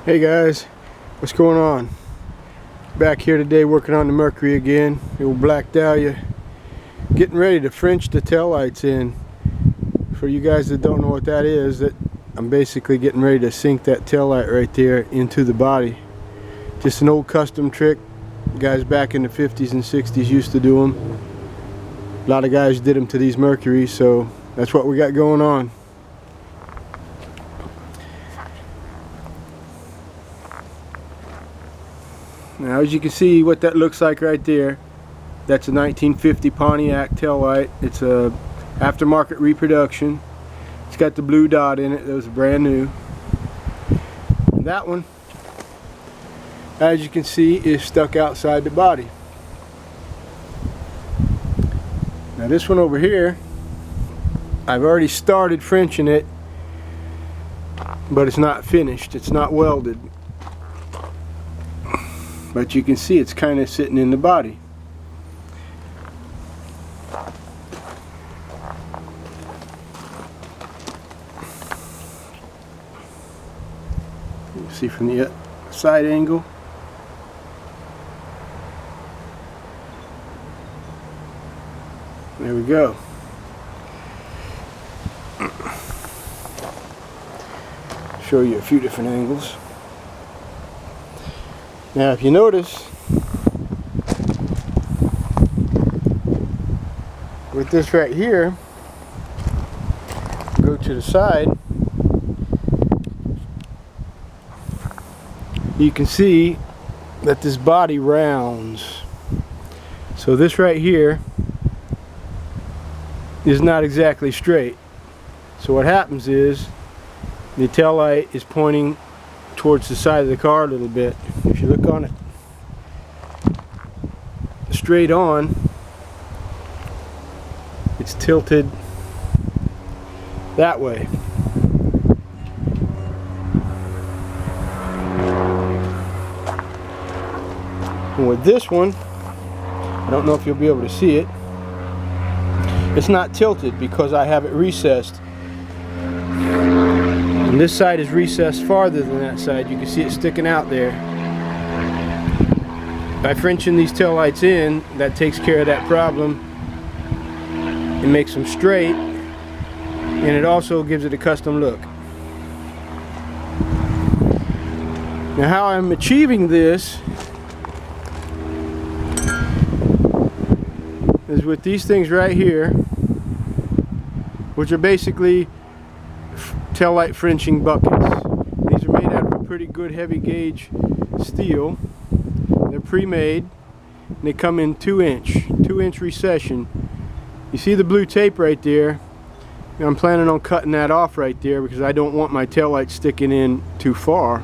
Hey guys, what's going on? Back here today working on the Mercury again, the old Black Dahlia. Getting ready to French the taillights in. For you guys that don't know what that is, that I'm basically getting ready to sink that taillight right there into the body. Just an old custom trick. Guys back in the 50s and 60s used to do them. A lot of guys did them to these Mercuries, so that's what we got going on. Now, as you can see what that looks like right there, that's a 1950 Pontiac taillight. It's a aftermarket reproduction. It's got the blue dot in it. That was brand new. And that one, as you can see, is stuck outside the body. Now this one over here, I've already started Frenching it, but it's not finished. It's not welded. But you can see it's kind of sitting in the body. You see from the side angle. There we go. Show you a few different angles. Now if you notice, with this right here, go to the side, you can see that this body rounds. So this right here is not exactly straight. So what happens is the taillight is pointing towards the side of the car a little bit. If you look on it straight on, it's tilted that way. And with this one, I don't know if you'll be able to see it, it's not tilted because I have it recessed. And this side is recessed farther than that side. You can see it sticking out there. By Frenching these taillights in, that takes care of that problem. It makes them straight, and it also gives it a custom look. Now how I'm achieving this is with these things right here, which are basically taillight Frenching buckets. These are made out of a pretty good heavy gauge steel. They're pre-made and they come in 2-inch recession. You see the blue tape right there? I'm planning on cutting that off right there because I don't want my taillight sticking in too far.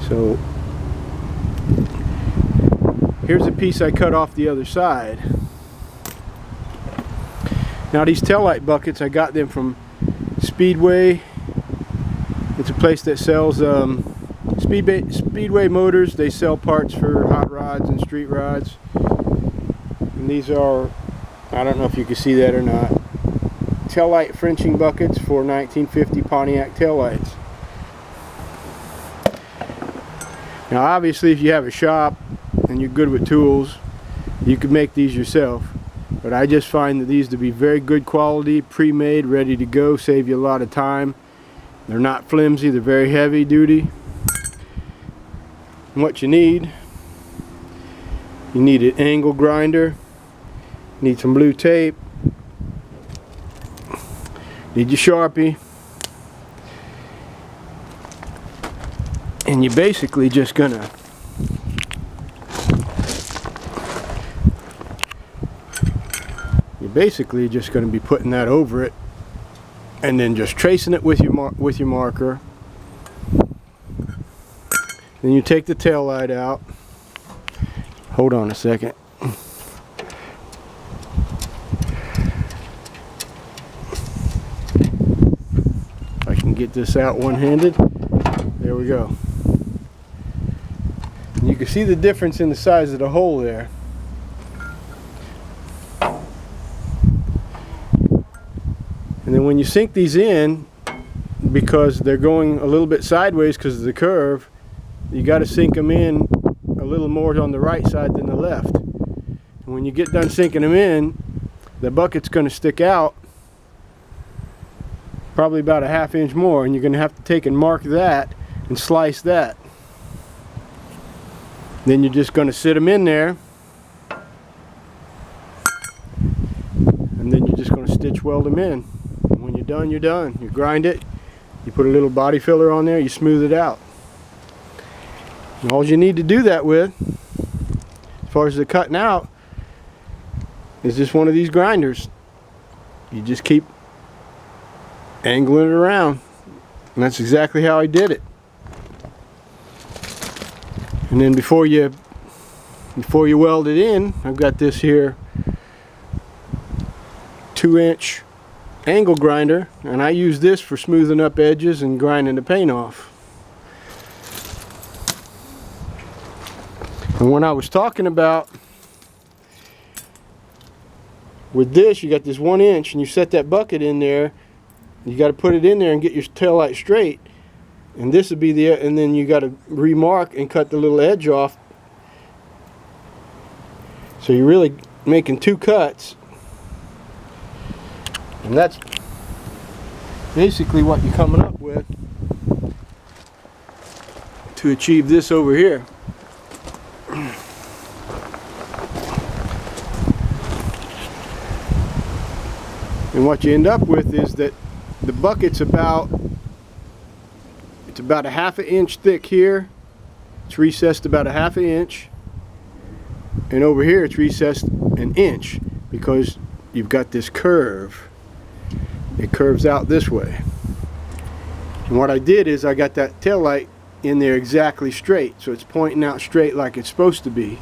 So here's a piece I cut off the other side. Now these taillight buckets, I got them from Speedway. It's a place that sells Speedway motors. They sell parts for hot rods and street rods. And these are, I don't know if you can see that or not, taillight Frenching buckets for 1950 Pontiac taillights. Now obviously if you have a shop and you're good with tools, you could make these yourself. But I just find that these to be very good quality, pre-made, ready to go, save you a lot of time. They're not flimsy, they're very heavy duty. And what you need an angle grinder, you need some blue tape, need your Sharpie, and you're basically just gonna be putting that over it and then just tracing it with your marker. Then you take the tail light out. Hold on a second. If I can get this out one-handed. There we go. And you can see the difference in the size of the hole there. And then when you sink these in, because they're going a little bit sideways because of the curve. You got to sink them in a little more on the right side than the left. And when you get done sinking them in, the bucket's going to stick out probably about a ½ inch more, and you're going to have to take and mark that and slice that. Then you're just going to sit them in there, and then you're just going to stitch weld them in. And when you're done, you're done. You grind it, you put a little body filler on there, you smooth it out. And all you need to do that with, as far as the cutting out, is just one of these grinders. You just keep angling it around, and that's exactly how I did it. And then before you weld it in, I've got this here 2-inch angle grinder, and I use this for smoothing up edges and grinding the paint off. And when I was talking about with this, you got this 1 inch, and you set that bucket in there. You got to put it in there and get your tail light straight. And this would be the, and then you got to remark and cut the little edge off. So you're really making 2 cuts. And that's basically what you're coming up with to achieve this over here. And what you end up with is that the bucket's about a ½ inch thick here. It's recessed about a ½ inch, and over here it's recessed 1 inch because you've got this curve. It curves out this way. And what I did is I got that tail light in there exactly straight, so it's pointing out straight like it's supposed to be.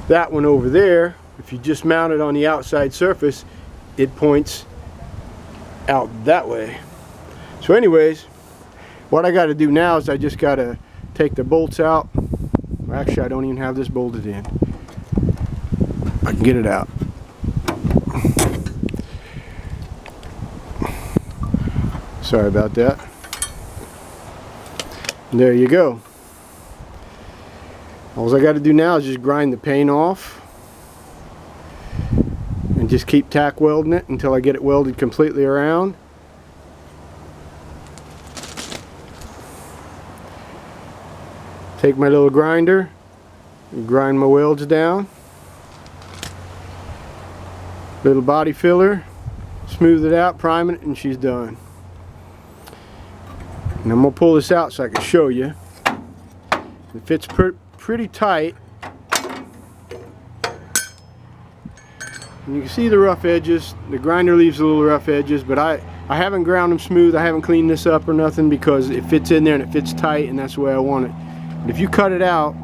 That one over there, if you just mount it on the outside surface, it points out that way. So anyways, what I got to do now is I just got to take the bolts out. Actually, I don't even have this bolted in. I can get it out. Sorry about that. There you go. All I got to do now is just grind the paint off and just keep tack welding it until I get it welded completely around. Take my little grinder and grind my welds down. Little body filler, smooth it out, prime it, and she's done. And I'm going to pull this out so I can show you. It fits pretty tight. And you can see the rough edges. The grinder leaves the little rough edges, but I haven't ground them smooth. I haven't cleaned this up or nothing because it fits in there and it fits tight, and that's the way I want it. But if you cut it out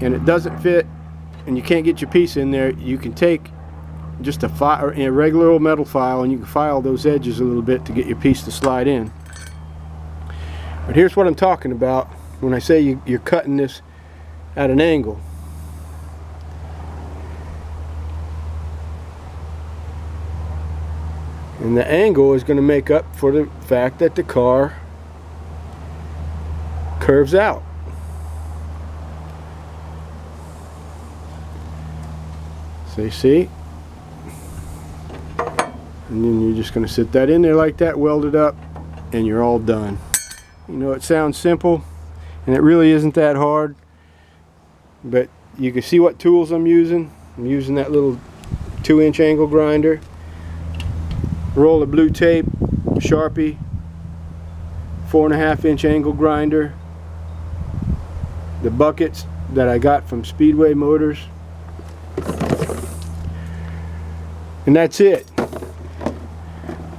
and it doesn't fit and you can't get your piece in there, you can take just a regular old metal file and you can file those edges a little bit to get your piece to slide in. But here's what I'm talking about when I say you're cutting this at an angle. And the angle is going to make up for the fact that the car curves out. So you see? And then you're just going to sit that in there like that, weld it up, and you're all done. You know, it sounds simple, and it really isn't that hard, but you can see what tools I'm using. I'm using that little 2-inch angle grinder, roll of blue tape, Sharpie, 4.5-inch angle grinder, the buckets that I got from Speedway Motors, and that's it.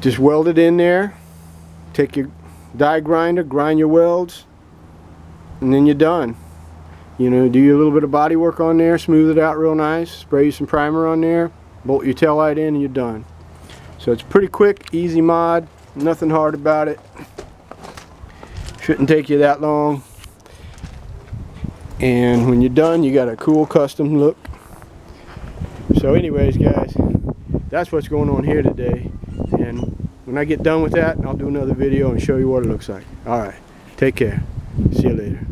Just weld it in there, take your die grinder, grind your welds, and then you're done. You know, do your little bit of body work on there, smooth it out real nice, spray you some primer on there, bolt your tail light in, and you're done. So it's pretty quick, easy mod, nothing hard about it. Shouldn't take you that long. And when you're done, you got a cool custom look. So anyways, guys, that's what's going on here today. And when When I get done with that, I'll do another video and show you what it looks like. Alright, take care. See you later.